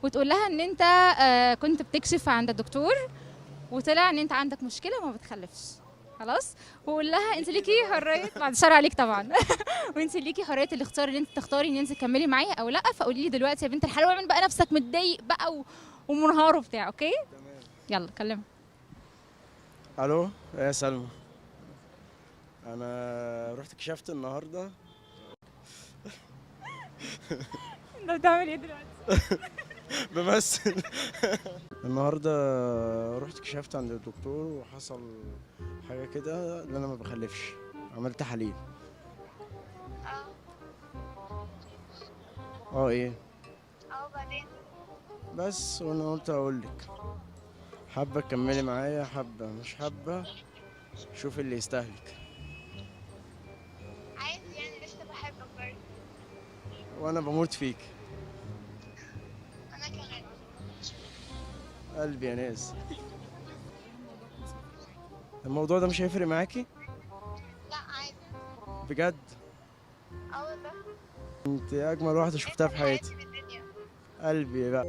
وتقول لها ان انت كنت بتكشف عند الدكتور، وطلع ان انت عندك مشكله وما بتخلفش. خلاص. وقول لها انت ليكي حريه، بعد الشر عليك طبعا. وانت ليكي حريه الاختيار ان انت تختاري ان انت تكملي معايا او لا. فقولي لي دلوقتي يا بنت الحلال، واعمل بقى نفسك متضايق بقى ومنهار وبتاع. اوكي؟ تمام. يلا كلمها. الو يا سلمى، انا رحت كشفت النهارده. انت بتعمل ايه دلوقتي؟ بمثل. النهارده رحت كشفت عند الدكتور وحصل حاجه كده ان انا ما بخلفش. عملت تحاليل. اه. اه ايه. بعدين. بس وانا قلت اقول لك، حابه تكملي معايا، حابه مش حابه شوف اللي يستاهلك. عادي يعني، لسه بحبك برضه. وانا بموت فيك. انا كمان. قلبي يا ناس. الموضوع ده مش هيفرق معاكي لا عادي. بجد؟ اه والله. انت اجمل واحده انت شفتها في الحياة حياتي. في الدنيا. قلبي بقى.